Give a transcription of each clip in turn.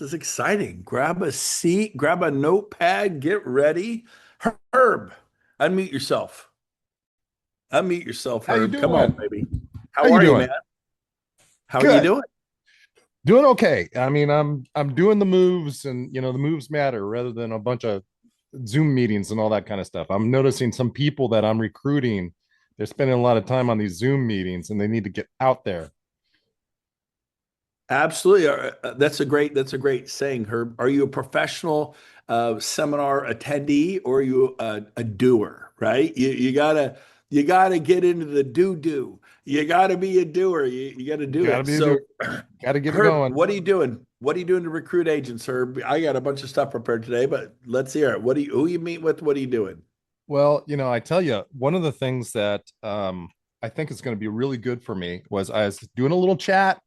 is exciting. Grab a seat, grab a notepad, get ready. Herb, unmute yourself. Unmute yourself, How you Herb. Come on, doing? baby. How How you are you, man? doing? How are you Good. doing? Doing okay. I mean, I'm doing the moves, and the moves matter rather than a bunch of Zoom meetings and all that kind of stuff. I'm noticing some people that I'm recruiting, they're spending a lot of time on these Zoom meetings and they need to get out there. Absolutely. That's a great saying, Herb. Are you a professional seminar attendee or are you a doer, right? You gotta get into the do. You gotta be a doer. You gotta do Gotta it. be there. So Gotta get it Herb, going. what are you doing? What are you doing to recruit agents, Herb? I got a bunch of stuff prepared today, but let's hear it. Who you meet with? What are you doing? Well, I tell you, one of the things that I think is going to be really good for me was I was doing a little chat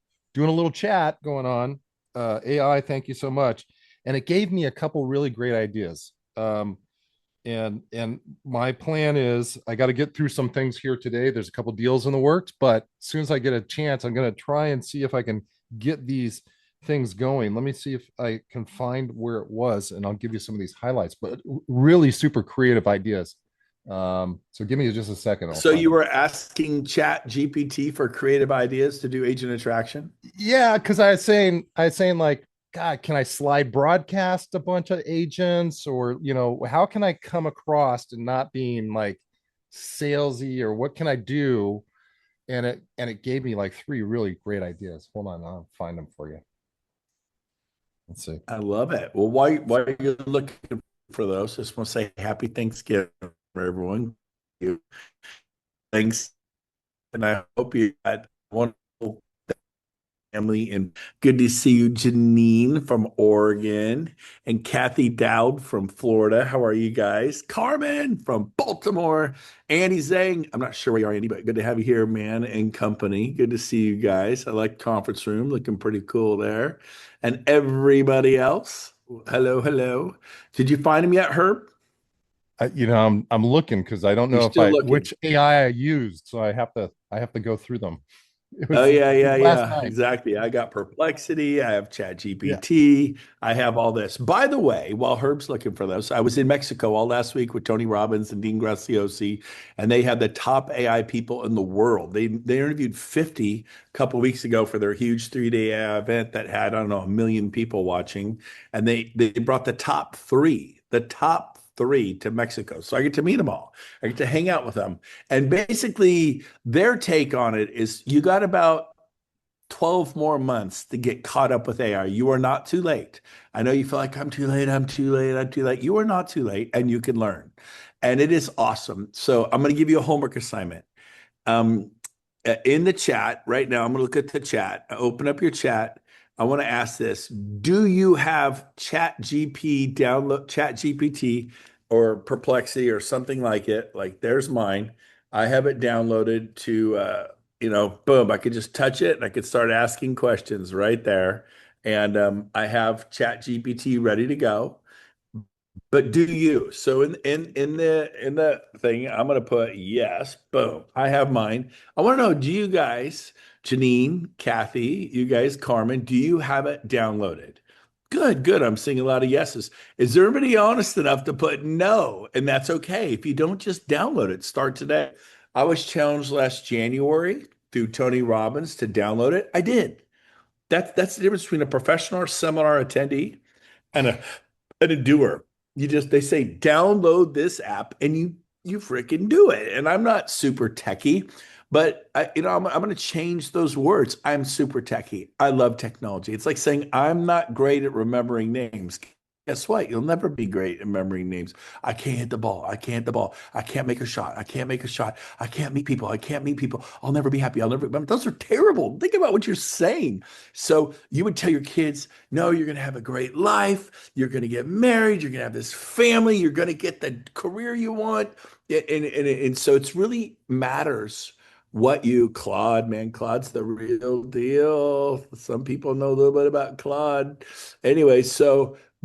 going on. AI, thank you so much. And it gave me a couple really great ideas. And my plan is I got to get through some things here today. There's a couple deals in the works, but as soon as I get a chance, I'm going to try and see if I can get these things going. Let me see if I can find where it was, and I'll give you some of these highlights. But really super creative ideas. So give me just a second. I'll So find you them. were asking Chat GPT for creative ideas to do agent attraction? Yeah, because I was saying like, God, can I slide broadcast a bunch of agents, or how can I come across and not being like salesy, or what can I do? And it gave me like three really great ideas. Hold on, I'll find them for you. Let's see. I love it. Well, why are you looking for those? Just want to say happy Thanksgiving, everyone. Thanks, and I hope you had a wonderful family. And good to see you, Janine from Oregon, and Kathy Dowd from Florida. How are you guys? Carmen from Baltimore, Andy Zhang. I'm not sure where you are, Andy, but good to have you here, man, and company. Good to see you guys. I like conference room, looking pretty cool there. And everybody else, hello, hello. Did you find him yet, Herb? I'm looking because I don't You're know if still I looking. which AI I used, so I have to go through them. It Oh was it yeah, was yeah, last yeah. night. Exactly. I got Perplexity. I have Yeah. ChatGPT. I have all this. By the way, while Herb's looking for those, I was in Mexico all last week with Tony Robbins and Dean Graciosi, and they had the top AI people in the world. They interviewed 50 a couple of weeks ago for their huge 3-day AI event that had, I don't know, 1 million people watching. And they brought the top three to Mexico. So I get to meet them all. I get to hang out with them. And basically, their take on it is you got about 12 more months to get caught up with AI. You are not too late. I know you feel like I'm too late, I'm too late, I'm too late. You are not too late, and you can learn. And it is awesome. So I'm going to give you a homework assignment. Um, in the chat right now, I'm going to look at the chat. Open up your chat. I want to ask this. Do you have Chat GPT or Perplexity or something like it? Like there's mine. I have it downloaded to boom, I could just touch it and I could start asking questions right there. And I have Chat GPT ready to go. But do you? So in the thing, I'm gonna put yes. Boom. I have mine. I want to know, do you guys, Janine, Kathy, you guys, Carmen, do you have it downloaded? Good, good. I'm seeing a lot of yeses. Is there anybody honest enough to put no? And that's okay. If you don't just download it, start today. I was challenged last January through Tony Robbins to download it. I did. That's the difference between a professional or seminar attendee and a doer. They say download this app and you freaking do it. And I'm not super techie, but I'm going to change those words. I'm super techie. I love technology. It's like saying I'm not great at remembering names. Guess what? You'll never be great at remembering names. I can't hit the ball. I can't hit the ball. I can't make a shot. I can't make a shot. I can't meet people. I can't meet people. I'll never be happy. I'll never. Those are terrible. Think about what you're saying. So you would tell your kids, no, you're going to have a great life. You're going to get married. You're going to have this family. You're going to get the career you want. And so it's really matters what you, Claude, man, Claude's the real deal. Some people know a little bit about Claude. Anyway,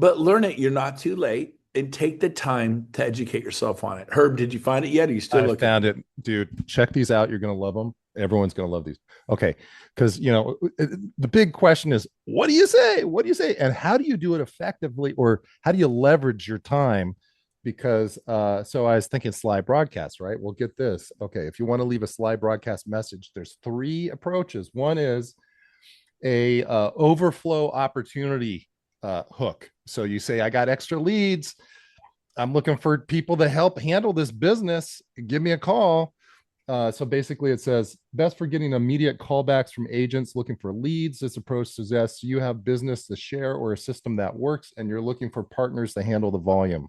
but learn it. You're not too late and take the time to educate yourself on it. Herb, did you find it yet? Are you still I looking? found it, dude. Check these out. You're gonna love them. Everyone's going to love these. Okay. Because, the big question is, what do you say? What do you say? And how do you do it effectively, or how do you leverage your time? Because, so I was thinking slide broadcast, right? Well, get this. Okay. If you want to leave a slide broadcast message, there's three approaches. One is a overflow opportunity hook. So you say, I got extra leads. I'm looking for people to help handle this business. Give me a call. So basically, it says best for getting immediate callbacks from agents looking for leads. This approach suggests you have business to share or a system that works, and you're looking for partners to handle the volume,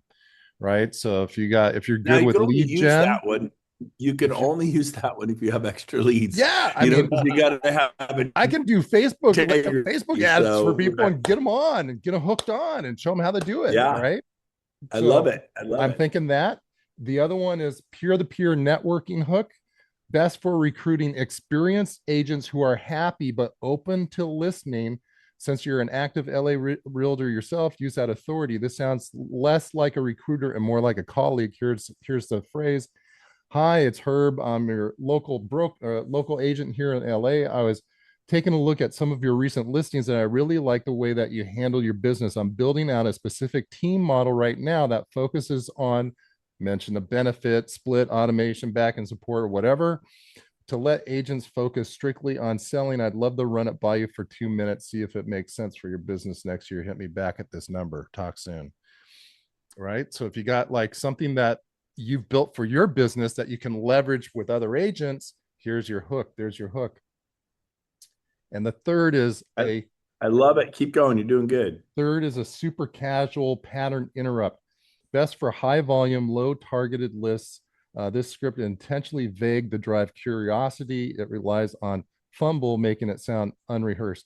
right? So if you're Now good you with can only lead use gen, that one. You can if you only use that one if you have extra leads, yeah, I mean, because you got to have I can do Facebook integrity. ads for So, people and get them on and get them hooked on and show them how to do it, yeah, right? I love So it. I love I'm it. thinking that. The other one is peer-to-peer networking hook, best for recruiting experienced agents who are happy but open to listening. Since you're an active LA realtor yourself, use that authority. This sounds less like a recruiter and more like a colleague. Here's the phrase. Hi, it's Herb. I'm your local agent here in LA. I was taking a look at some of your recent listings, and I really like the way that you handle your business. I'm building out a specific team model right now that focuses on mention the benefit, split, automation, back and support, or whatever, to let agents focus strictly on selling. I'd love to run it by you for 2 minutes, see if it makes sense for your business next year. Hit me back at this number. Talk soon. Right. So if you got like something that you've built for your business that you can leverage with other agents, here's your hook. There's your hook. And the I, I love it. Keep going. You're doing good. third is a super casual pattern interrupt. Best for high volume, low targeted lists. This script is intentionally vague to drive curiosity. It relies on fumble, making it sound unrehearsed.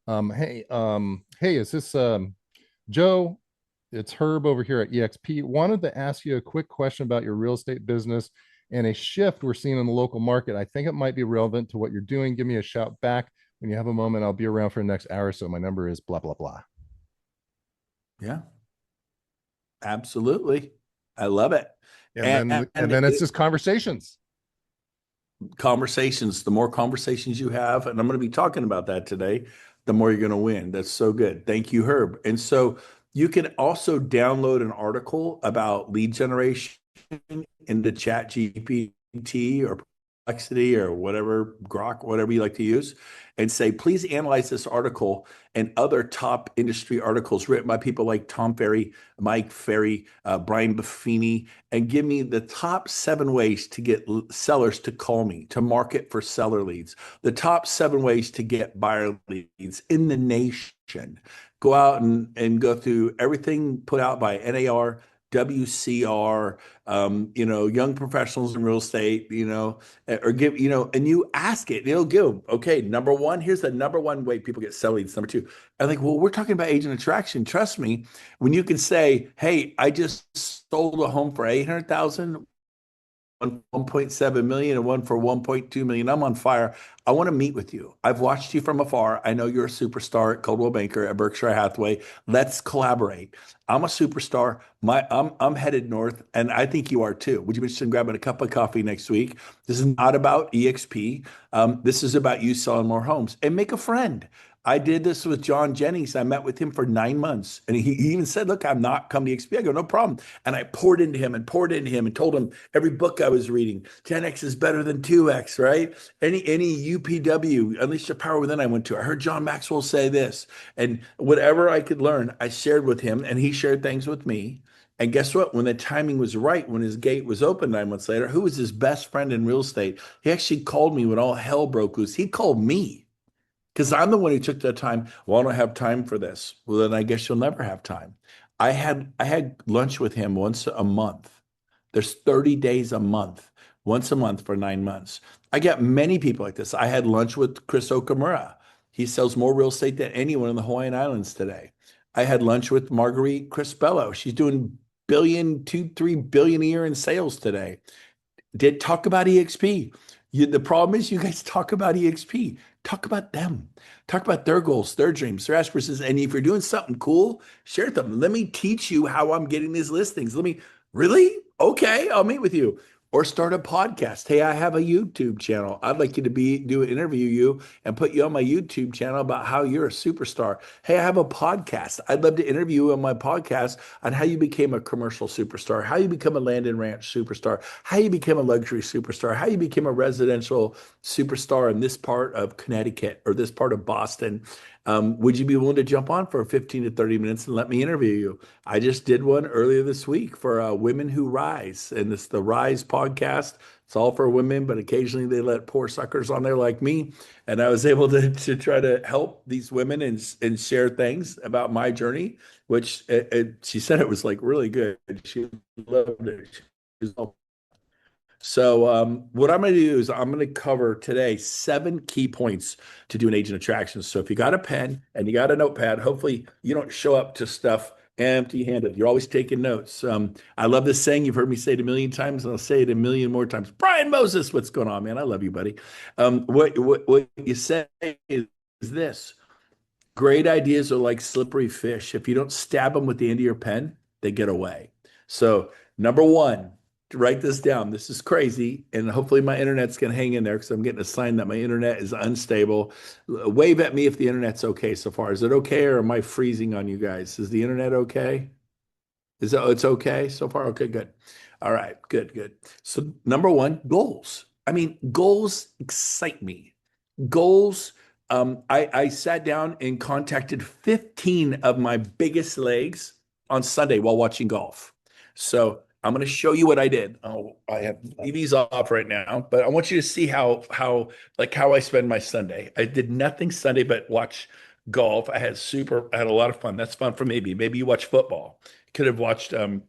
Hey, is this Joe? It's Herb over here at EXP. Wanted to ask you a quick question about your real estate business and a shift we're seeing in the local market. I think it might be relevant to what you're doing. Give me a shout back when you have a moment. I'll be around for the next hour. So my number is blah, blah, blah. Yeah, absolutely. I love it. And And, then, and and then it's it, just conversations. conversations, the more conversations you have, and I'm going to be talking about that today, the more you're going to win. That's so good. Thank you, Herb. And so you can also download an article about lead generation into Chat GPT or Perplexity or whatever, Grok, whatever you like to use, and say, please analyze this article and other top industry articles written by people like Tom Ferry, Mike Ferry, Brian Buffini, and give me the top 7 ways to get sellers to call me, to market for seller leads, the top 7 ways to get buyer leads in the nation. Go out and go through everything put out by NAR, WCR, young professionals in real estate, or give, and you ask it, it'll give, okay, number one, here's the number one way people get sell leads. Number two, I think, well, we're talking about agent attraction. Trust me, when you can say, hey, I just sold a home for 800,000, 1.7 million and one for 1.2 million. I'm on fire. I want to meet with you. I've watched you from afar. I know you're a superstar at Coldwell Banker at Berkshire Hathaway. Let's collaborate. I'm a superstar. I'm headed north, and I think you are too. Would you be interested in grabbing a cup of coffee next week? This is not about EXP. This is about you selling more homes, and make a friend. I did this with John Jennings. I met with him for 9 months. And he even said, look, I'm not coming to XP. I go, no problem. And I poured into him and told him every book I was reading. 10X is better than 2X, right? Any UPW, Unleash the Power Within I went to. I heard John Maxwell say this. And whatever I could learn, I shared with him and he shared things with me. And guess what? When the timing was right, when his gate was open 9 months later, who was his best friend in real estate? He actually called me when all hell broke loose. He called me because I'm the one who took the time. Well, I don't have time for this. Well, then I guess you'll never have time. I had lunch with him once a month. There's 30 days a month, once a month for 9 months. I get many people like this. I had lunch with Chris Okamura. He sells more real estate than anyone in the Hawaiian Islands today. I had lunch with Marguerite Crispello. She's doing billion, 2, 3 billion a year in sales today. Did talk about EXP. The problem is you guys talk about EXP. Talk about them. Talk about their goals, their dreams, their aspirations. And if you're doing something cool, share them. Let me teach you how I'm getting these listings. Really? Okay, I'll meet with you. or start a podcast. Hey, I have a YouTube channel. I'd like you to interview you and put you on my YouTube channel about how you're a superstar. Hey, I have a podcast. I'd love to interview you on my podcast on how you became a commercial superstar, how you become a land and ranch superstar, how you became a luxury superstar, how you became a residential superstar in this part of Connecticut or this part of Boston. Would you be willing to jump on for 15 to 30 minutes and let me interview you? I just did one earlier this week for Women Who Rise, and it's the Rise podcast. It's all for women, but occasionally they let poor suckers on there like me. And I was able to try to help these women and share things about my journey, which she said it was like really good. She loved it. She was all so, what I'm going to do is I'm going to cover today 7 key points to do an agent attraction. So, if you got a pen and you got a notepad, hopefully you don't show up to stuff empty-handed. You're always taking notes. I love this saying. You've heard me say it a million times, and I'll say it a million more times. Brian Moses, what's going on, man? I love you, buddy. What you say is this. Great ideas are like slippery fish. If you don't stab them with the end of your pen, they get away. So, number one, to write this down. This is crazy, and hopefully my internet's gonna hang in there because I'm getting a sign that my internet is unstable. Wave at me if the internet's okay so far. Is it okay, or am I freezing on you guys? Is the internet okay? It's okay so far? Okay, good. All right, good, good. So, number one, goals. I mean, goals excite me. Goals. I sat down and contacted 15 of my biggest legs on Sunday while watching golf. So I'm going to show you what I did. Oh, I have TVs off right now, but I want you to see how I spend my Sunday. I did nothing Sunday but watch golf. I had a lot of fun. That's fun for maybe you watch football. Could have watched the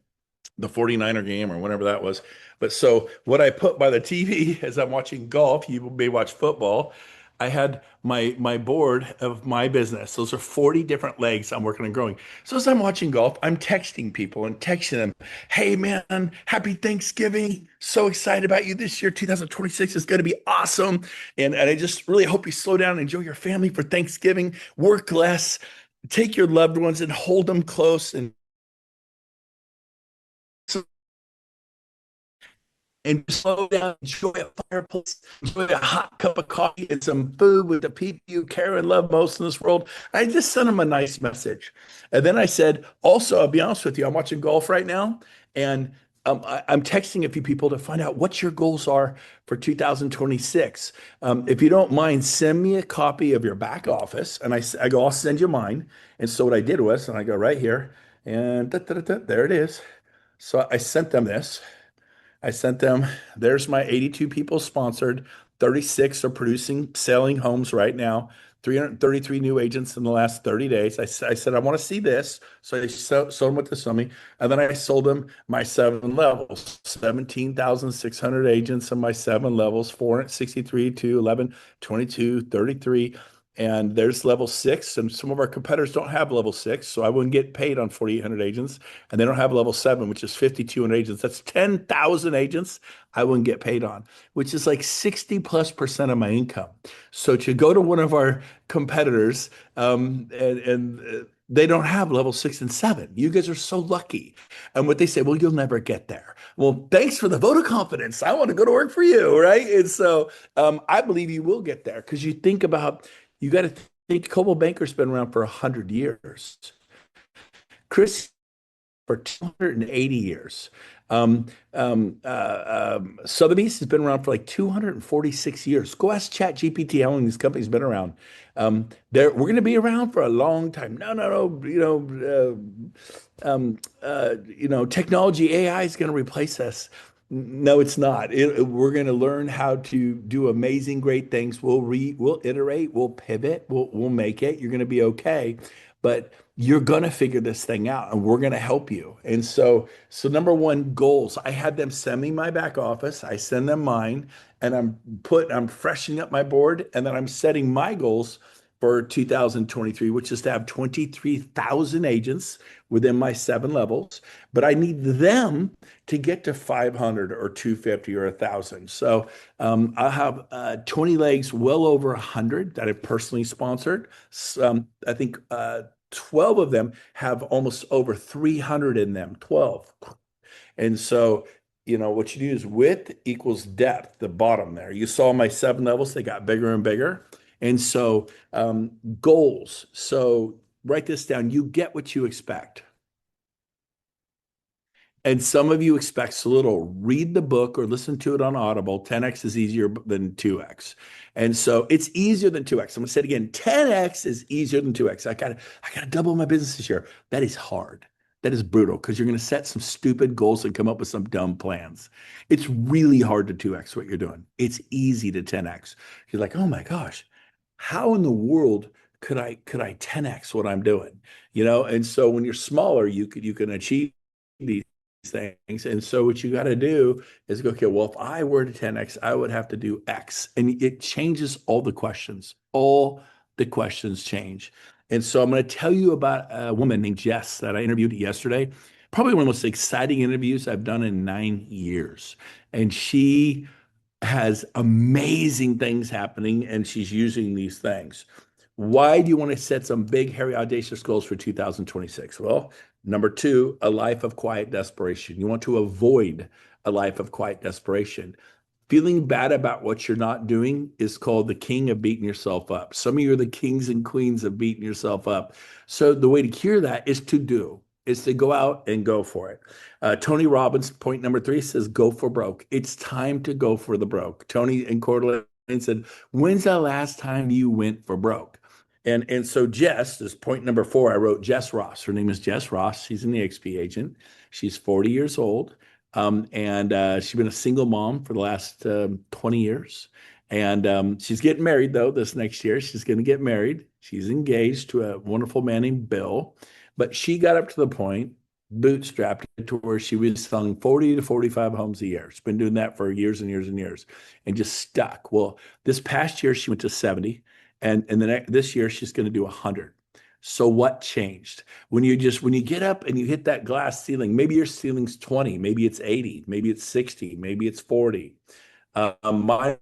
49er game or whatever that was. But so what I put by the TV as I'm watching golf, you may watch football. I had my board of my business. Those are 40 different legs I'm working on growing. So as I'm watching golf, I'm texting people and texting them, "Hey man, happy Thanksgiving. So excited about you this year. 2026 is going to be awesome. And I just really hope you slow down and enjoy your family for Thanksgiving. Work less, take your loved ones and hold them close and slow down, enjoy a fireplace, enjoy a hot cup of coffee and some food with the people you care and love most in this world." I just sent him a nice message. And then I said, also, I'll be honest with you, I'm watching golf right now, and I'm texting a few people to find out what your goals are for 2026. If you don't mind, send me a copy of your back office. And I go, I'll send you mine. And so what I did was, and I go right here, and there it is. So I sent them this. I sent them, there's my 82 people sponsored. 36 are producing, selling homes right now. 333 new agents in the last 30 days. I said, I want to see this. So I sold them with this on me. And then I sold them my 7 levels, 17,600 agents in my 7 levels, 463 to 11, 22, 33. And there's level 6, and some of our competitors don't have level 6, so I wouldn't get paid on 4,800 agents. And they don't have level 7, which is 5,200 agents. That's 10,000 agents I wouldn't get paid on, which is like 60+% of my income. So to go to one of our competitors, and they don't have level 6 and 7. You guys are so lucky. And what they say, well, you'll never get there. Well, thanks for the vote of confidence. I want to go to work for you, right? And so I believe you will get there because you got to think Coldwell Banker's been around for 100 years. Chris for 280 years. Sotheby's has been around for like 246 years. Go ask ChatGPT how long these companies been around. We're going to be around for a long time. No, no, no. Technology AI is going to replace us. No, it's not. We're going to learn how to do amazing, great things. We'll iterate, we'll pivot, we'll make it. You're going to be okay, but you're going to figure this thing out, and we're going to help you. And so number one, goals. I had them send me my back office. I send them mine, and I'm freshening up my board, and then I'm setting my goals for 2023, which is to have 23,000 agents within my 7 levels. But I need them to get to 500 or 250 or 1,000. So I'll have 20 legs, well over 100 that I've personally sponsored. I think 12 of them have almost over 300 in them, 12. And so what you do is width equals depth, the bottom there. You saw my 7 levels, they got bigger and bigger. And so goals. So write this down. You get what you expect. And some of you expect so little. Read the book or listen to it on Audible. 10x is easier than 2x. And so it's easier than 2x. I'm gonna say it again. 10x is easier than 2x. I gotta double my business this year. That is hard. That is brutal because you're gonna set some stupid goals and come up with some dumb plans. It's really hard to 2x what you're doing. It's easy to 10x. You're like, oh my gosh, how in the world could I 10x what I'm doing? And so when you're smaller, you can achieve these things. And so what you got to do is go, okay, well, if I were to 10x, I would have to do X. And it changes all the questions. All the questions change. And so I'm going to tell you about a woman named Jess that I interviewed yesterday. Probably one of the most exciting interviews I've done in 9 years. And she has amazing things happening and she's using these things. Why do you want to set some big, hairy, audacious goals for 2026? Well, number two, a life of quiet desperation. You want to avoid a life of quiet desperation. Feeling bad about what you're not doing is called the king of beating yourself up. Some of you are the kings and queens of beating yourself up. So the way to cure that is to go out and go for it. Tony Robbins, point number three, says go for broke. It's time to go for the broke. Tony and Coeur d'Alene said, when's the last time you went for broke? And so Jess, this point number four, I wrote Jess Ross. Her name is Jess Ross. She's an EXP agent. She's 40 years old. And she's been a single mom for the last 20 years. And she's getting married, though, this next year. She's going to get married. She's engaged to a wonderful man named Bill. But she got up to the point, bootstrapped to where she was selling 40 to 45 homes a year. She's been doing that for years and years and years and just stuck. Well, this past year, she went to 70. And this year, she's going to do 100. So what changed? When you get up and you hit that glass ceiling, maybe your ceiling's 20, maybe it's 80, maybe it's 60, maybe it's 40. Mine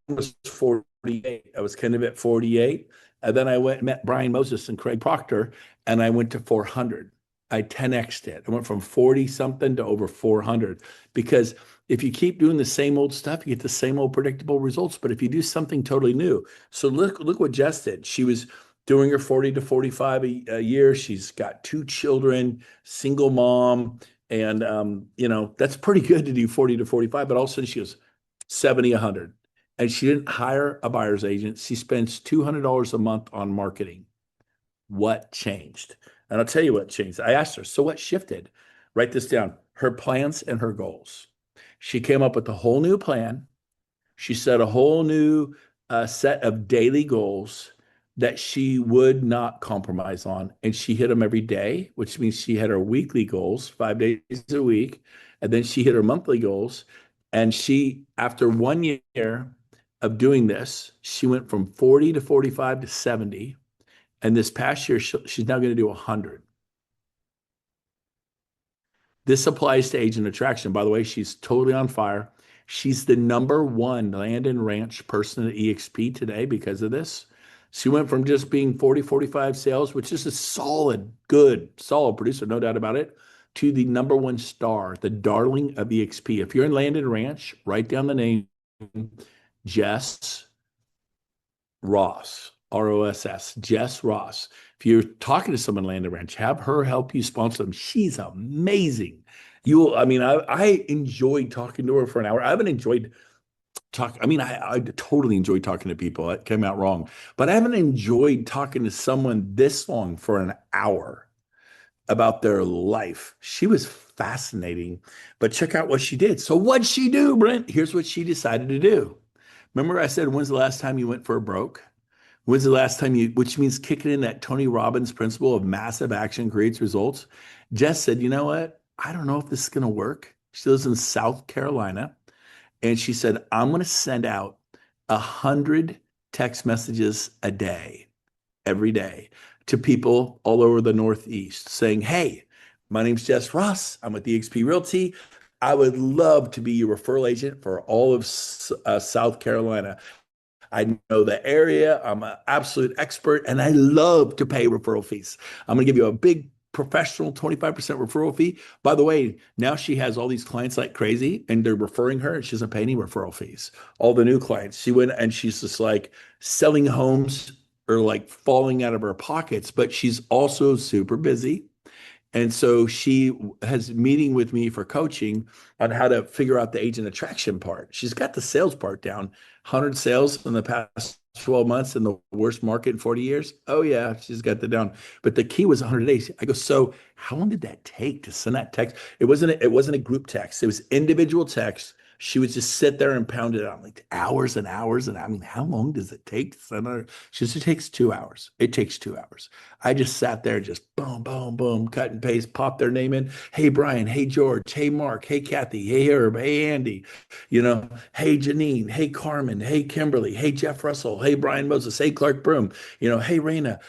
was 48. I was kind of at 48. And then I went and met Brian Moses and Craig Proctor, and I went to 400. I 10x'd it. I went from 40 something to over 400 because if you keep doing the same old stuff, you get the same old predictable results. But if you do something totally new, so look what Jess did. She was doing her 40 to 45 a year. She's got 2 children, single mom. And, that's pretty good to do 40 to 45. But all of a sudden she was 70, 100. And she didn't hire a buyer's agent. She spends $200 a month on marketing. What changed? And I'll tell you what changed. I asked her, so what shifted? Write this down, her plans and her goals. She came up with a whole new plan. She set a whole new set of daily goals that she would not compromise on. And she hit them every day, which means she had her weekly goals, 5 days a week. And then she hit her monthly goals. And after 1 year of doing this, she went from 40 to 45 to 70. And this past year, she's now going to do 100. This applies to agent attraction. By the way, she's totally on fire. She's the number one land and ranch person at EXP today because of this. She went from just being 40, 45 sales, which is a solid, good, solid producer, no doubt about it, to the number one star, the darling of EXP. If you're in land and ranch, write down the name Jess Ross, Ross, Jess Ross. If you're talking to someone land and ranch, have her help you sponsor them. She's amazing. I enjoyed talking to her for an hour. I haven't enjoyed I totally enjoy talking to people. It came out wrong, but I haven't enjoyed talking to someone this long for an hour about their life. She was fascinating, but check out what she did. So what'd she do, Brent? Here's what she decided to do. Remember I said, when's the last time you went for a broke? When's the last time which means kicking in that Tony Robbins principle of massive action creates results? Jess said, you know what? I don't know if this is going to work. She lives in South Carolina. And she said, I'm going to send out 100 text messages a day, every day, to people all over the Northeast saying, hey, my name's Jess Ross. I'm with eXp Realty. I would love to be your referral agent for all of South Carolina. I know the area. I'm an absolute expert and I love to pay referral fees. I'm going to give you a big professional 25% referral fee. By the way, now she has all these clients like crazy and they're referring her and she doesn't pay any referral fees. All the new clients, she went and she's just like selling homes are like falling out of her pockets, but she's also super busy. And so she has meeting with me for coaching on how to figure out the agent attraction part. She's got the sales part down. 100 sales in the past 12 months in the worst market in 40 years. Oh yeah, she's got that down. But the key was 100 days. I go, so how long did that take to send that text? It wasn't a group text. It was individual text. She would just sit there and pound it out like hours and hours. And I mean, how long does it take to send her? She says, it takes 2 hours. It takes 2 hours. I just sat there, just boom, boom, boom, cut and paste, pop their name in. Hey, Brian. Hey, George. Hey, Mark. Hey, Kathy. Hey, Herb. Hey, Andy. Hey, Janine. Hey, Carmen. Hey, Kimberly. Hey, Jeff Russell. Hey, Brian Moses. Hey, Clark Broom. Hey, Raina.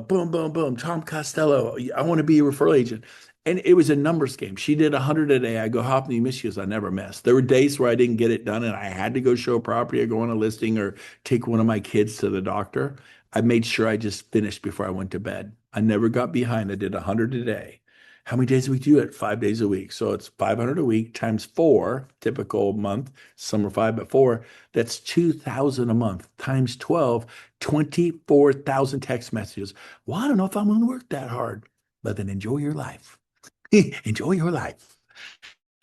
Boom, boom, boom. Tom Costello. I want to be a referral agent. And it was a numbers game. She did 100 a day. I go, how many miss you? I never missed. There were days where I didn't get it done and I had to go show a property or go on a listing or take one of my kids to the doctor. I made sure I just finished before I went to bed. I never got behind. I did 100 a day. How many days a week do you do it? 5 days a week. So it's 500 a week times four, typical month. Some are five, but four. That's 2,000 a month times 12, 24,000 text messages. Well, I don't know if I'm going to work that hard, but then enjoy your life. Enjoy your life.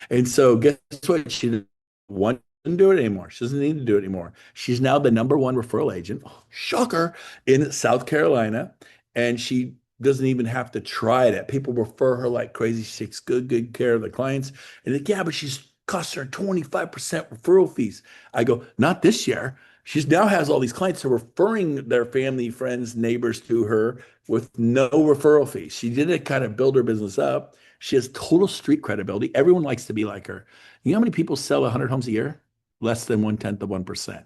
And so guess what? She doesn't do it anymore. She doesn't need to do it anymore. She's now the number one referral agent, shocker, in South Carolina. And she doesn't even have to try that. People refer her like crazy. She takes good care of the clients. And like, yeah, but she's cost her 25% referral fees. I go, not this year. She now has all these clients who are referring their family, friends, neighbors to her with no referral fees. She did it kind of build her business up. She has total street credibility. Everyone likes to be like her. You know how many people sell 100 homes a year? Less than 1/10 of 1%.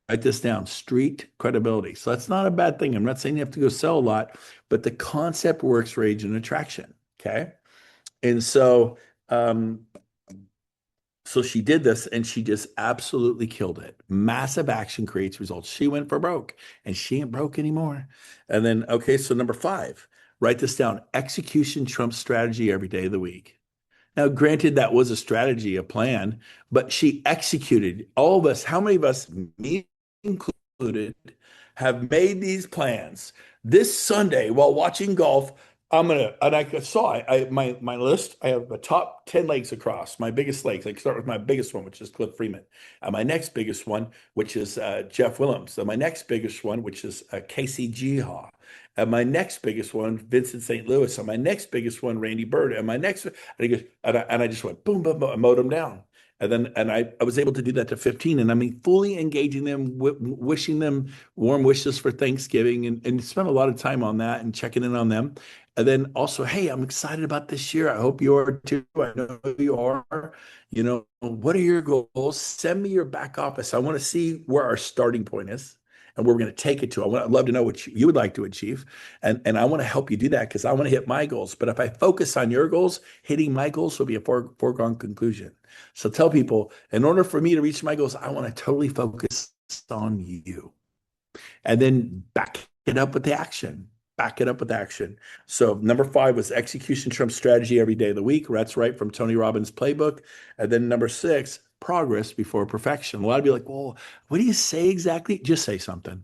Write this down, street credibility. So that's not a bad thing. I'm not saying you have to go sell a lot, but the concept works for agent attraction. Okay. And so she did this and she just absolutely killed it. Massive action creates results. She went for broke and she ain't broke anymore. And then, okay, so number five, write this down. Execution trumps strategy every day of the week. Now, granted, that was a strategy, a plan, but she executed. All of us, how many of us, me included, have made these plans? This Sunday, while watching golf, and I saw my list. I have the top 10 lakes across. My biggest lakes. I start with my biggest one, which is Cliff Freeman. My next biggest one, which is Jeff Willems. And my next biggest one, which is Casey Jiha. And my next biggest one, Vincent St. Louis. And my next biggest one, Randy Bird. And my next, and he goes, and I just went boom, boom, boom, I mowed them down. And I was able to do that to 15. And I mean, fully engaging them, wishing them warm wishes for Thanksgiving and spent a lot of time on that and checking in on them. And then also, hey, I'm excited about this year. I hope you are too. I know you are. What are your goals? Send me your back office. I want to see where our starting point is and where we're going to take it to. I'd love to know what you would like to achieve. And I want to help you do that because I want to hit my goals. But if I focus on your goals, hitting my goals will be a foregone conclusion. So tell people, in order for me to reach my goals, I want to totally focus on you. And then back it up with the action. Back it up with action. So number five was execution trumps strategy every day of the week. That's right from Tony Robbins' playbook. And then number six, progress before perfection. A lot of you are like, well, what do you say exactly? Just say something.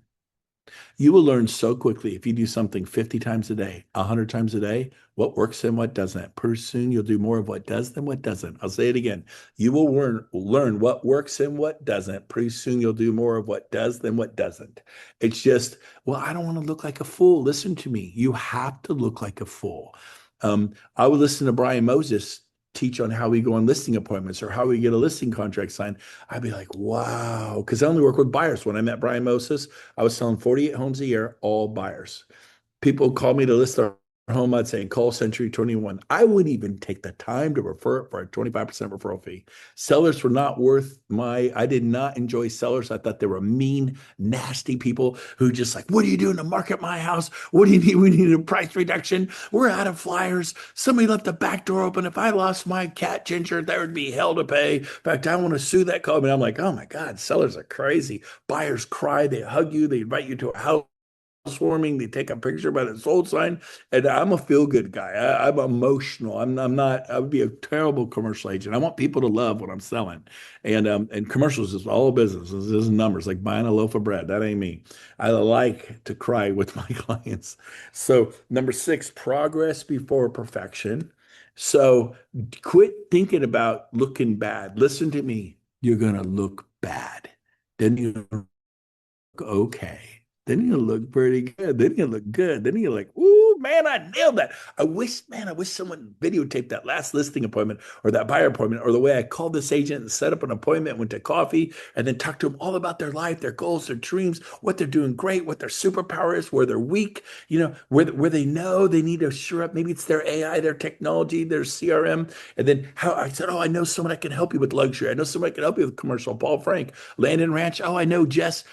You will learn so quickly if you do something 50 times a day, 100 times a day, what works and what doesn't. Pretty soon you'll do more of what does than what doesn't. I'll say it again. You will learn what works and what doesn't. Pretty soon you'll do more of what does than what doesn't. It's just, well, I don't want to look like a fool. Listen to me. You have to look like a fool. I would listen to Brian Moses teach on how we go on listing appointments or how we get a listing contract signed. I'd be like, wow, because I only work with buyers. When I met Brian Moses, I was selling 48 homes a year, all buyers. People call me to list their home. I'd say call Century 21. I wouldn't even take the time to refer it for a 25% referral fee. Sellers were not worth I did not enjoy sellers. I thought they were mean, nasty people who just like, what are you doing to market my house? What do you need? We need a price reduction. We're out of flyers. Somebody left the back door open. If I lost my cat Ginger, there would be hell to pay. In fact, I want to sue that company. I'm like, oh my God, sellers are crazy. Buyers cry. They hug you. They invite you to a house housewarming. They take a picture by the sold sign, and I'm a feel good guy. I'm emotional. I'm not. I would be a terrible commercial agent. I want people to love what I'm selling, and commercials is all business. This is numbers, like buying a loaf of bread. That ain't me. I like to cry with my clients. So number six, progress before perfection. So quit thinking about looking bad. Listen to me. You're gonna look bad. Then you okay. Then you look pretty good. Then you look good. Then you're like, ooh, man, I nailed that. I wish someone videotaped that last listing appointment or that buyer appointment or the way I called this agent and set up an appointment, went to coffee, and then talked to them all about their life, their goals, their dreams, what they're doing great, what their superpower is, where they're weak, where they know they need to shore up. Maybe it's their AI, their technology, their CRM. And then how I said, oh, I know someone that can help you with luxury. I know someone that can help you with commercial. Paul Frank, Land and Ranch. Oh, I know Jess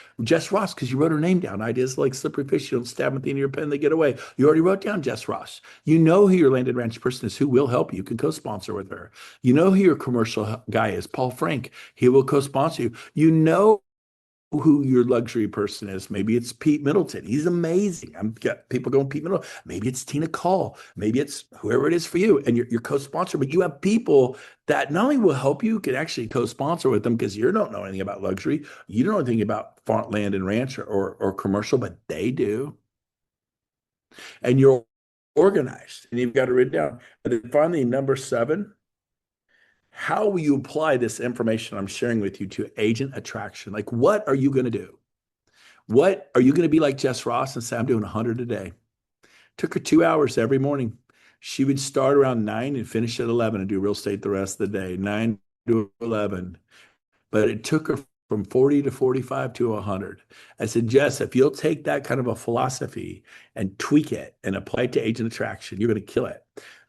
Ross, because you wrote her name down. Ideas like slippery fish, you don't stab them at the end of your pen, they get away. You already wrote down Jess Ross. You know who your landed ranch person is, who will help you. You can co-sponsor with her. You know who your commercial guy is, Paul Frank. He will co-sponsor you. You know who your luxury person is. Maybe it's Pete Middleton. He's amazing. I'm got people going Pete Middleton. Maybe it's Tina Call. Maybe it's whoever it is for you, and you're co-sponsor. But you have people that not only will help you, can actually co-sponsor with them because you don't know anything about luxury. You don't know anything about farm, land, and ranch or commercial, but they do. And you're organized, and you've got it written down. And then finally, number seven. How will you apply this information I'm sharing with you to agent attraction? Like, what are you going to do? What are you going to be like Jess Ross and say, I'm doing 100 a day? Took her 2 hours every morning. She would start around 9 and finish at 11 and do real estate the rest of the day, 9 to 11. But it took her from 40 to 45 to 100. I said, Jess, if you'll take that kind of a philosophy and tweak it and apply it to agent attraction, you're going to kill it.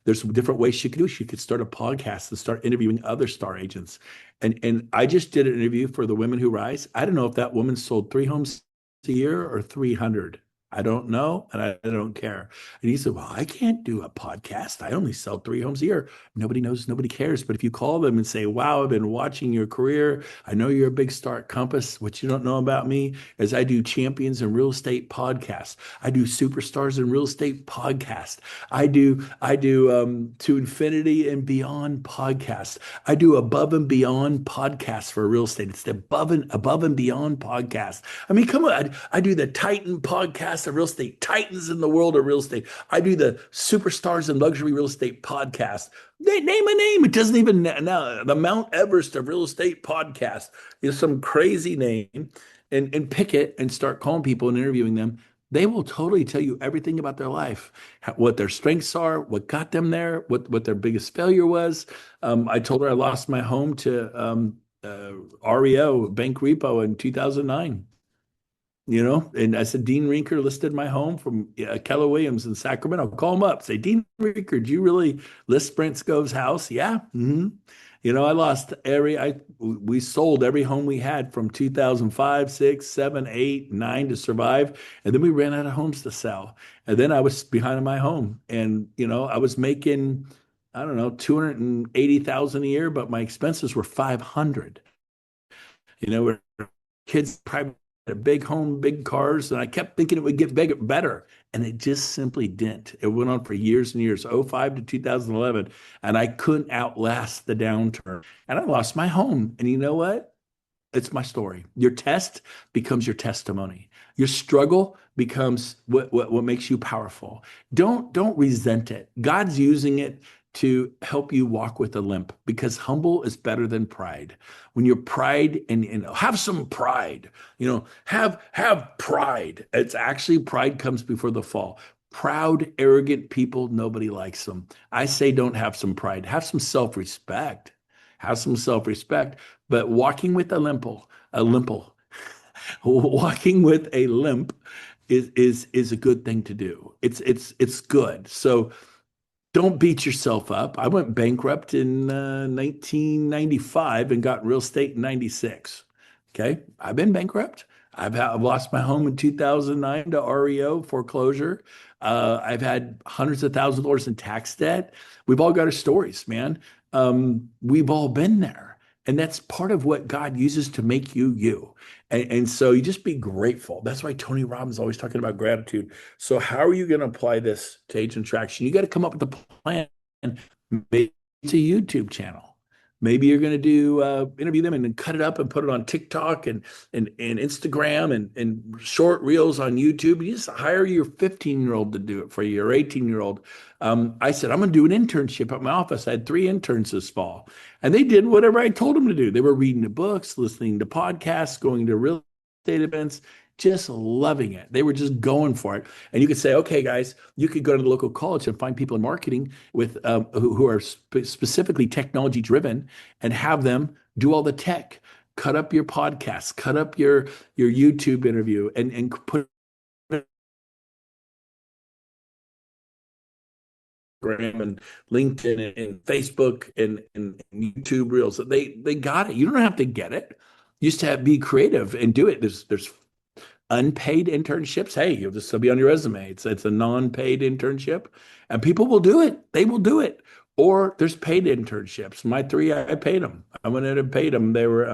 There's some different ways she could do it. She could start a podcast and start interviewing other star agents. And I just did an interview for the Women Who Rise. I don't know if that woman sold 3 homes a year or 300. I don't know, and I don't care. And he said, well, I can't do a podcast. I only sell 3 homes a year. Nobody knows, nobody cares. But if you call them and say, wow, I've been watching your career. I know you're a big star at Compass. What you don't know about me is I do champions in real estate podcasts. I do superstars in real estate podcasts. I do to infinity and beyond podcasts. I do above and beyond podcasts for real estate. It's the above and beyond podcast. I mean, come on. I do the Titan podcast of real estate, Titans in the world of real estate. I do the superstars in luxury real estate podcast. They name a name. It doesn't even now the Mount Everest of real estate podcast is some crazy name, and pick it and start calling people and interviewing them. They will totally tell you everything about their life, what their strengths are, what got them there, what their biggest failure was. I told her I lost my home to REO, bank repo in 2009. And I said, Dean Rinker listed my home from Keller Williams in Sacramento. I'll call him up. Say, Dean Rinker, do you really list Brent Gove's house? Yeah. I lost we sold every home we had from 2005, 6, 7, 8, 9 to survive. And then we ran out of homes to sell. And then I was behind in my home. And, I was making, I don't know, 280,000 a year, but my expenses were 500. We're kids probably a big home, big cars, and I kept thinking it would get bigger, better, and it just simply didn't. It went on for years and years, '05 to 2011, and I couldn't outlast the downturn, and I lost my home. And you know what? It's my story. Your test becomes your testimony. Your struggle becomes what makes you powerful. Don't resent it. God's using it to help you walk with a limp, because humble is better than pride. When you're pride and have some pride, have pride. It's actually pride comes before the fall. Proud, arrogant people, nobody likes them. I say don't have some pride, have some self-respect. Have some self-respect, but walking with a limp, walking with a limp is a good thing to do. It's good. So don't beat yourself up. I went bankrupt in 1995 and got real estate in 96. Okay. I've been bankrupt. I've lost my home in 2009 to REO foreclosure. I've had hundreds of thousands of dollars in tax debt. We've all got our stories, man. We've all been there. And that's part of what God uses to make you you. And so you just be grateful. That's why Tony Robbins is always talking about gratitude. So how are you going to apply this to agent traction? You got to come up with a plan. Maybe it's a YouTube channel. Maybe you're going to do interview them and then cut it up and put it on TikTok and Instagram and short reels on YouTube. You just hire your 15-year-old to do it for you, or 18-year-old. I said, I'm going to do an internship at my office. I had 3 interns this fall, and they did whatever I told them to do. They were reading the books, listening to podcasts, going to real estate events, just loving it. They were just going for it. And you could say, okay, guys, you could go to the local college and find people in marketing with who are specifically technology driven and have them do all the tech. Cut up your podcast, cut up your YouTube interview, and put Instagram and LinkedIn and Facebook and YouTube Reels. They got it. You don't have to get it. You just have to be creative and do it. There's unpaid internships. Hey, you'll just still be on your resume. It's a non-paid internship, and people will do it. They will do it. Or there's paid internships. My three, I paid them. I went in and paid them. They were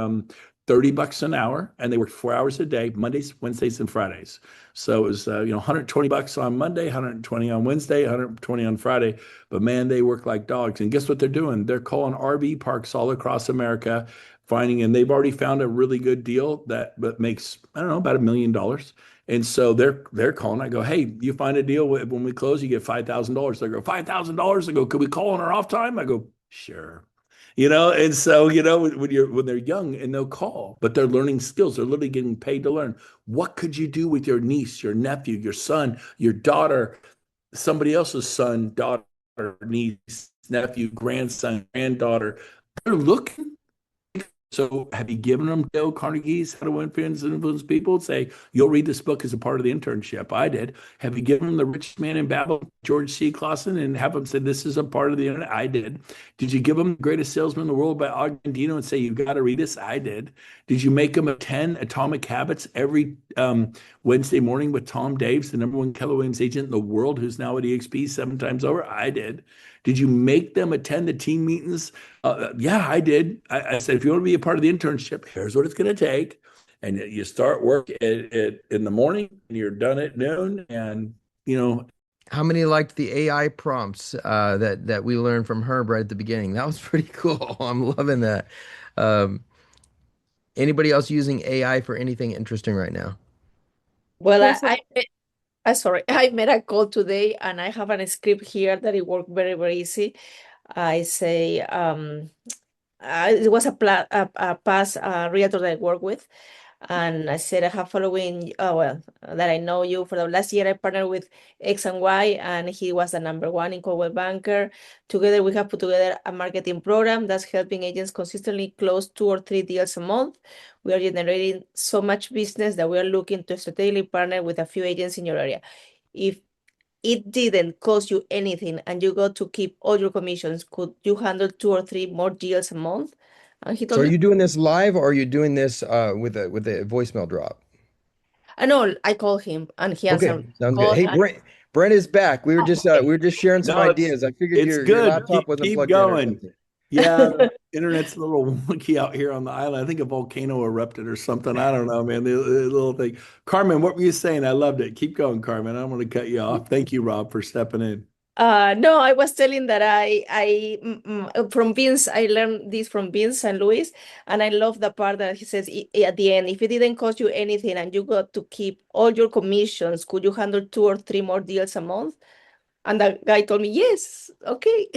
$30 an hour, and they worked 4 hours a day, Mondays, Wednesdays, and Fridays. So it was $120 on Monday, 120 on Wednesday, 120 on Friday. But man, they work like dogs. And guess what they're doing? They're calling RV parks all across America, finding, and they've already found a really good deal that but makes, I don't know, about $1 million. And so they're calling. I go, hey, you find a deal when we close, you get $5,000. They go, $5,000. I go, could we call on our off time? I go, sure. And so when they're young and they'll call, but they're learning skills. They're literally getting paid to learn. What could you do with your niece, your nephew, your son, your daughter, somebody else's son, daughter, niece, nephew, grandson, granddaughter? They're looking. So have you given them Dale Carnegie's How to Influence People? Say, you'll read this book as a part of the internship. I did. Have you given them The Richest Man in Babylon, George C. Clausen, and have them say, this is a part of the internet? I did. Did you give them The Greatest Salesman in the World by Ogden and say, you've got to read this? I did. Did you make them a 10 Atomic Habits every Wednesday morning with Tom Daves, the #1 Keller Williams agent in the world, who's now at EXP 7 times over? I did. Did you make them attend the team meetings? Yeah, I did. I said, if you want to be a part of the internship, here's what it's going to take. And you start work in the morning and you're done at noon. And, you know, How many liked the AI prompts that we learned from Herb right at the beginning? That was pretty cool. I'm loving that. Um, Anybody else using AI for anything interesting right now? Well, Yes, I sorry, I made a call today and I have a script here that it worked very, very easy. I say, it was a past realtor that I work with. And I said, I have following, that I know you for the last year. I partnered with X and Y, and he was the #1 in Coldwell Banker. Together, we have put together a marketing program that's helping agents consistently close 2 or 3 deals a month. We are generating so much business that we are looking to strategically partner with a few agents in your area. If it didn't cost you anything and you got to keep all your commissions, could you handle 2 or 3 more deals a month? And he So told are me, you doing this live or are you doing this with a voicemail drop? no, I called him and he Okay, answered sounds good. call. Hey, Brent is back. We were just sharing some no, ideas. I figured it's your good. laptop wasn't Keep plugged in or going. something. Yeah, the internet's a little wonky out here on the island. I think a volcano erupted or something. I don't know, man. The little thing. Carmen, what were you saying? I loved it. Keep going, Carmen. I don't want to cut you off. Thank you, Rob, for stepping in. No, I was telling that from Vince, I learned this from Vince and Luis, and I love the part that he says at the end, if it didn't cost you anything and you got to keep all your commissions, could you handle 2 or 3 more deals a month? And the guy told me, yes, okay.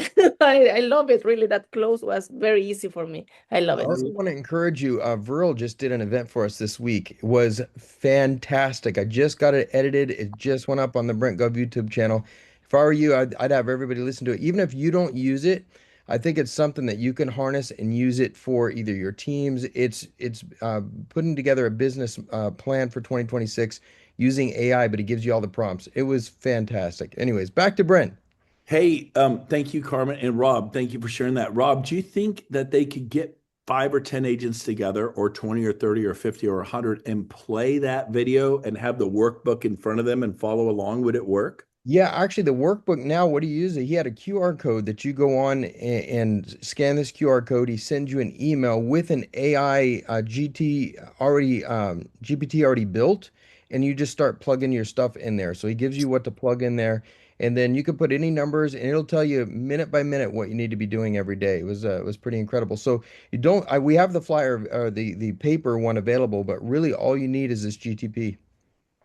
I love it. Really, that close was very easy for me. I love I it. also want to encourage you. Virl just did an event for us this week. It was fantastic. I just got it edited. It just went up on the Brent Gove YouTube channel. If I were you, I'd have everybody listen to it. Even if you don't use it, I think it's something that you can harness and use it for either your teams. It's putting together a business plan for 2026 using AI, but it gives you all the prompts. It was fantastic. Anyways, back to Brent. Hey, thank you, Carmen and Rob. Thank you for sharing that. Rob, do you think that they could get 5 or 10 agents together, or 20 or 30 or 50 or 100, and play that video and have the workbook in front of them and follow along? Would it work? Yeah, actually, the workbook now, what he uses, he had a QR code that you go on and scan this QR code. He sends you an email with an AI GPT already built, and you just start plugging your stuff in there. So he gives you what to plug in there, and then you can put any numbers, and it'll tell you minute by minute what you need to be doing every day. It was pretty incredible. So you don't, we have the flyer or the paper one available, but really all you need is this GTP.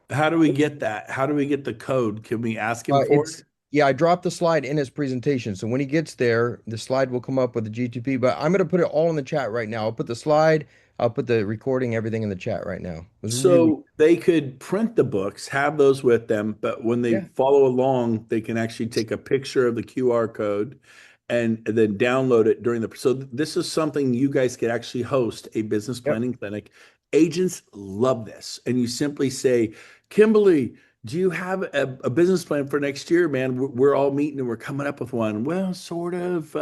How do we get that? How do we get the code? Can we ask him for it? It's yeah, I dropped the slide in his presentation. So when he gets there, the slide will come up with the GTP, but I'm gonna put it all in the chat right now. I'll put the slide, I'll put the recording, everything in the chat right now. It was really, So they could print the books, have those with them, but when they yeah, follow along, they can actually take a picture of the QR code and then download it during the. So this is something you guys could actually host a business yep, planning clinic. Agents love this. And you simply say, Kimberly, do you have a business plan for next year, man? We're all meeting and we're coming up with one. Well, sort of,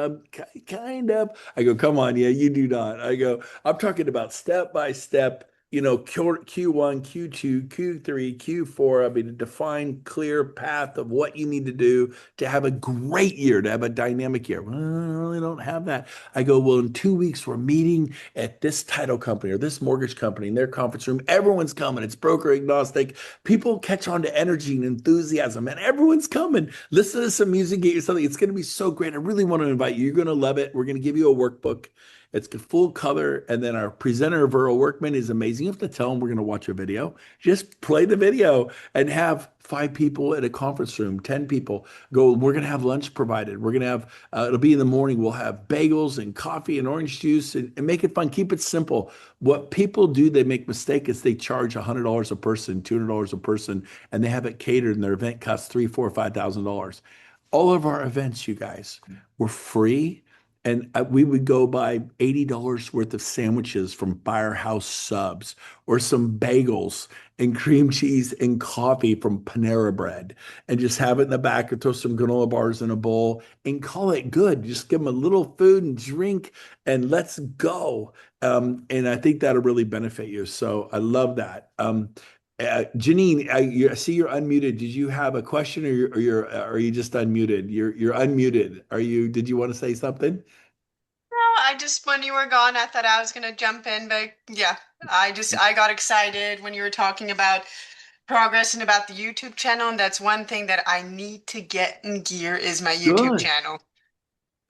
kind of. I go, come on, yeah, you do not. I go, I'm talking about step by step, Q1, Q2, Q3, Q4. I mean, a defined, clear path of what you need to do to have a great year, to have a dynamic year. Well, I really don't have that. I go, well, in 2 weeks, we're meeting at this title company or this mortgage company in their conference room. Everyone's coming. It's broker agnostic. People catch on to energy and enthusiasm, and everyone's coming. Listen to some music, get you something. It's going to be so great. I really want to invite you. You're going to love it. We're going to give you a workbook. It's full color. And then our presenter, Viral Workman, is amazing. You have to tell them we're going to watch a video. Just play the video and have 5 people at a conference room, 10 people go. We're going to have lunch provided. We're going to have, it'll be in the morning. We'll have bagels and coffee and orange juice and make it fun. Keep it simple. What people do, they make mistake is they charge $100 a person, $200 a person, and they have it catered and their event costs three, four, $5,000. All of our events, you guys, were free and we would go buy $80 worth of sandwiches from Firehouse Subs or some bagels and cream cheese and coffee from Panera Bread and just have it in the back and throw some granola bars in a bowl and call it good. Just give them a little food and drink and let's go. And I think that'll really benefit you. So I love that. Janine, I see you're unmuted. Did you have a question or are you just unmuted? You're unmuted. Did you want to say something? I just, when you were gone, I thought I was gonna jump in, but yeah, I got excited when you were talking about progress and about the YouTube channel, and that's one thing that I need to get in gear is my YouTube Good. channel.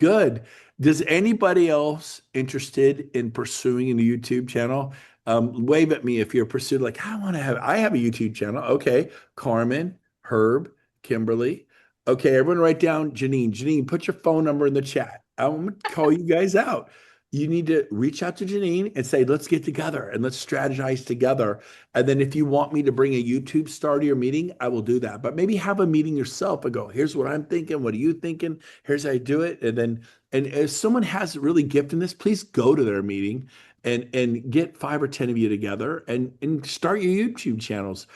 Good. Does anybody else interested in pursuing a YouTube channel? Wave at me if you're pursued. Like, I have a YouTube channel. Okay. Carmen, Herb, Kimberly. Okay. Everyone write down Janine. Janine, put your phone number in the chat. I'm going to call you guys out. You need to reach out to Janine and say, let's get together and let's strategize together. And then if you want me to bring a YouTube star to your meeting, I will do that. But maybe have a meeting yourself and go, here's what I'm thinking. What are you thinking? Here's how I do it. And if someone has really gift in this, please go to their meeting and get 5 or 10 of you together and start your YouTube channels.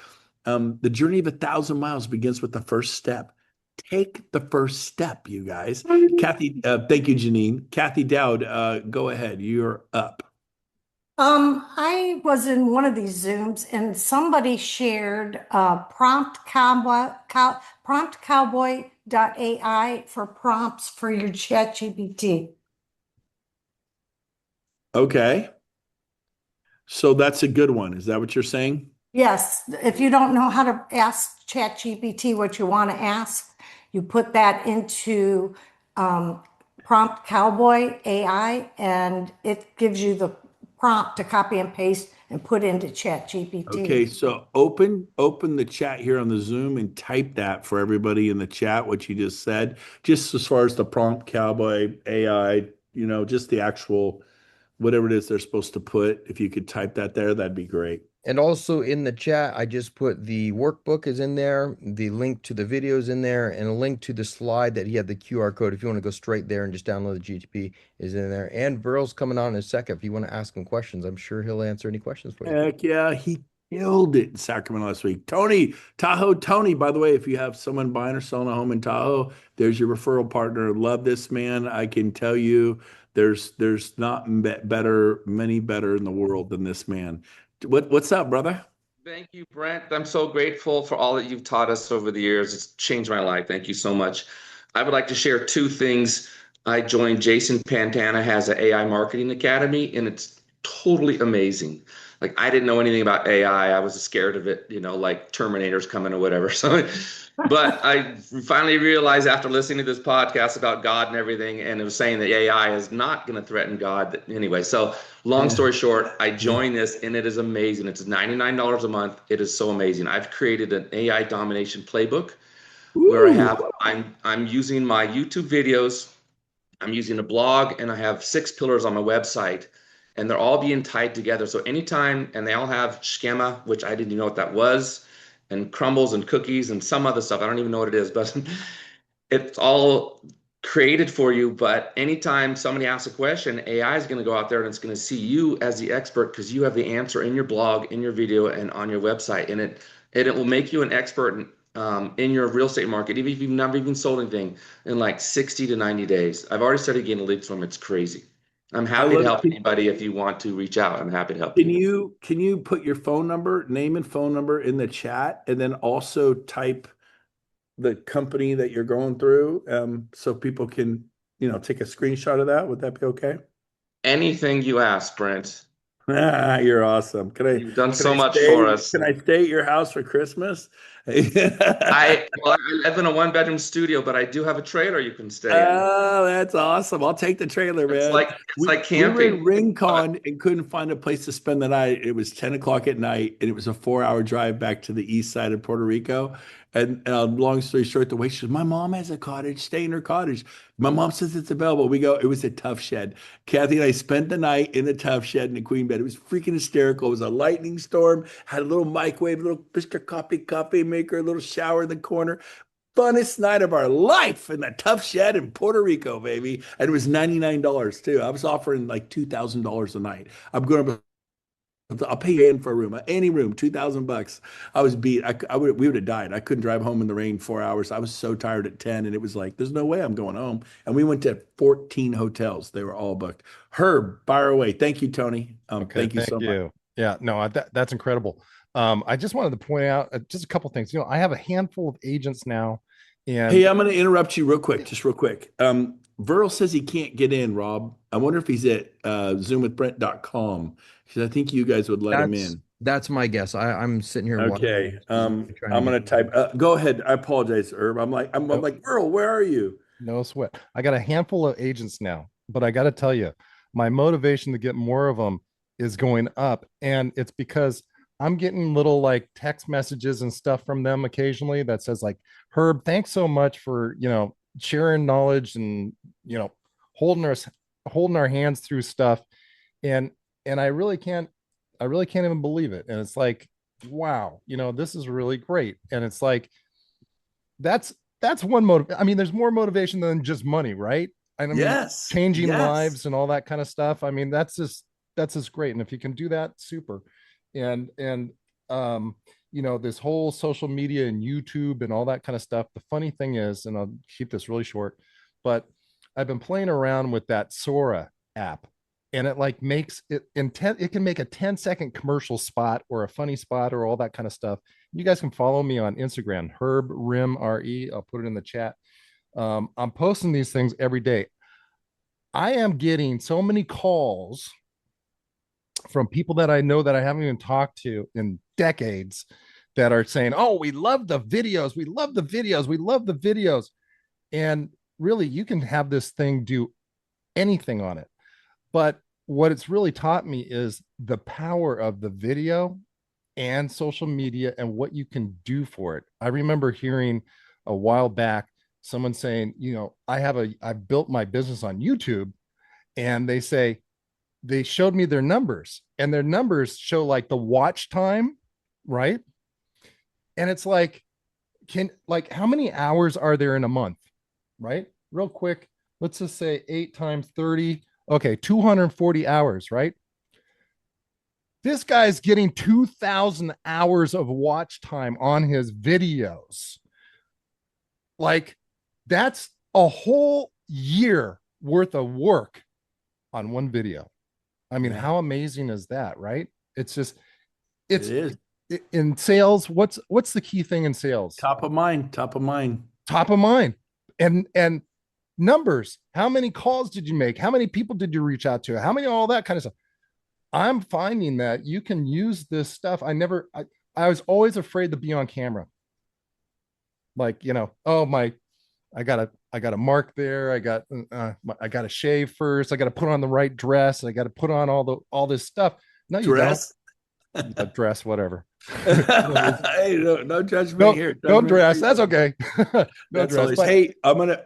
The journey of 1,000 miles begins with the first step. Take the first step, you guys. Kathy, thank you, Janine. Kathy Dowd, go ahead. You're up. I was in one of these Zooms and somebody shared promptcowboy.ai for prompts for your ChatGPT. Okay. So that's a good one. Is that what you're saying? Yes, if you don't know how to ask ChatGPT what you want to ask, you put that into Prompt Cowboy AI and it gives you the prompt to copy and paste and put into Okay, ChatGPT. so open the chat here on the Zoom and type that for everybody in the chat, what you just said. Just as far as the prompt cowboy AI, just the actual whatever it is they're supposed to put. If you could type that there, that'd be great. and also in the chat, I just put the workbook is in there, the link to the videos in there, and a link to the slide that he had the QR code. If you want to go straight there and just download the GTP is in there. And Burl's coming on in a second. If you want to ask him questions, I'm sure he'll answer any questions for you. Heck yeah, he killed it in Sacramento last week. Tony, Tahoe, Tony, by the way, if you have someone buying or selling a home in Tahoe, there's your referral partner. Love this man. I can tell you there's not many better in the world than this man. What's up, brother? Thank you, Brent. I'm so grateful for all that you've taught us over the years. It's changed my life. Thank you so much. I would like to share two things. I joined Jason Pantana has an AI marketing academy, and it's totally amazing. Like I didn't know anything about AI. I was scared of it, like Terminator's coming or whatever. So, but I finally realized after listening to this podcast about God and everything, and it was saying that AI is not going to threaten God. Anyway, so long Yeah. story short, I Yeah. joined this and it is amazing. It's $99 a month. It is so amazing. I've created an AI domination playbook where Ooh. I'm using my YouTube videos, I'm using a blog, and I have 6 pillars on my website, and they're all being tied together. So anytime, and they all have schema, which I didn't even know what that was, and crumbles and cookies and some other stuff. I don't even know what it is, but it's all created for you. But anytime somebody asks a question, AI is going to go out there and it's going to see you as the expert because you have the answer in your blog, in your video, and on your website. And it will make you an expert in your real estate market, even if you've never even sold anything, in like 60 to 90 days. I've already started getting leads from it. It's crazy. I'm I happy to love help it. anybody if you want to reach out. I'm happy to help Can you. you put your phone number, name and phone number in the chat, and then also type the company that you're going through, so people can, take a screenshot of that? Would that be okay? Anything you ask, Brent. Ah, you're awesome. Can I You've done can so I much stay for us. can I stay at your house for Christmas? I live in a 1 bedroom studio, but I do have a trailer you can stay in. Oh, that's awesome. I'll take the trailer, It's man. like it's We like we were in camping. But Rincon and couldn't find a place to spend the night. It was 10 o'clock at night, and it was a 4 hour drive back to the east side of Puerto Rico. And long story short, the waitress, my mom has a cottage, stay in her cottage. My mom says it's available. We go, it was a tough shed. Kathy and I spent the night in the tough shed in the queen bed. It was freaking hysterical. It was a lightning storm, had a little microwave, a little Mr. Coffee maker, a little shower in the corner. Funnest night of our life in the tough shed in Puerto Rico, baby. And it was $99 too. I was offering like $2,000 a night. I'm going to, I'll pay you in for a room, any room, 2,000 bucks. I was beat. We would have died. I couldn't drive home in the rain 4 hours. I was so tired at 10, and it was like, there's no way I'm going home. And we went to 14 hotels. They were all booked. Herb, fire away. Thank you, Tony. Okay, Thank you thank so much. you. Yeah, no, that's incredible. I just wanted to point out just a couple things. I have a handful of agents now, and Hey, I'm going to interrupt you real quick, just real quick. Verl says he can't get in, Rob. I wonder if he's at zoomwithbrent.com because I think you guys would let him That's in. that's my guess. I'm sitting here watching, Okay. trying to I'm get. going to type. Go ahead. I apologize, Herb. I'm no, like, Verl, where are you? no sweat. I got a handful of agents now, but I got to tell you, my motivation to get more of them is going up, and it's because I'm getting little like text messages and stuff from them occasionally that says like, Herb, thanks so much for sharing knowledge and you know holding us holding our hands through stuff, and I really can't even believe it, and it's like, wow, this is really great, and it's like that's one motive. I mean, there's more motivation than just money, right? And I mean, Yes. changing Yes. lives and all that kind of stuff. I mean, that's just great. And if you can do that, super. And um, this whole social media and YouTube and all that kind of stuff. The funny thing is, and I'll keep this really short, but I've been playing around with that Sora app, and it like makes it intent. It can make a 10-second commercial spot or a funny spot or all that kind of stuff. You guys can follow me on Instagram, Herb Rim RE. I'll put it in the chat. I'm posting these things every day. I am getting so many calls from people that I know that I haven't even talked to in decades that are saying, "Oh, we love the videos. We love the videos. We love the videos." And really, you can have this thing do anything on it. But what it's really taught me is the power of the video and social media and what you can do for it. I remember hearing a while back someone saying, I've built my business on YouTube, and they showed me their numbers, and their numbers show like the watch time, right? And it's like, how many hours are there in a month, right? Real quick, let's just say 8 times 30. Okay, 240 hours, right? This guy's getting 2,000 hours of watch time on his videos. Like, that's a whole year worth of work on one video. I mean, Yeah, how amazing is that, right? It's just, it it's, is. in sales, what's the key thing in sales? Top of mind, top of mind. Top of mind. And numbers. How many calls did you make? How many people did you reach out to? How many, all that kind of stuff. I'm finding that you can use this stuff. I was always afraid to be on camera. Like, oh my, I got a mark there. I got to shave first. I got to put on the right dress. I got to put on all this stuff. No, you Dress. don't. The dress, whatever. Hey, no judgment Don't, here. don't Judgment dress. free That's zone. okay. No That's dress. always, But hey,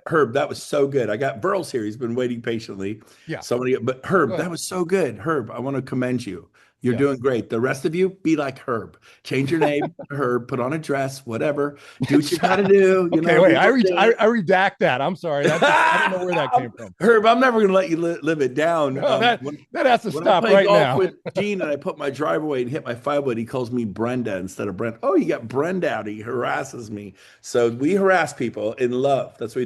Herb, that was so good. I got Burl's here. He's been waiting patiently. yeah, But go Herb, ahead. that was so good. Herb, I want to commend you. You're Yeah. doing great. The rest of you, be like Herb. Change your name to Herb, put on a dress, whatever. Do what you got to do. Okay, wait. I redact that. I'm sorry. I don't know where that came from. Herb, I'm never going to let you live it down. No, that has to When stop I play right golf now. with Gene and I put my driver away and hit my 5-wood, he calls me Brenda instead of Brent. Oh, you got Brenda out. He harasses me. So we harass people in love. That's what we do.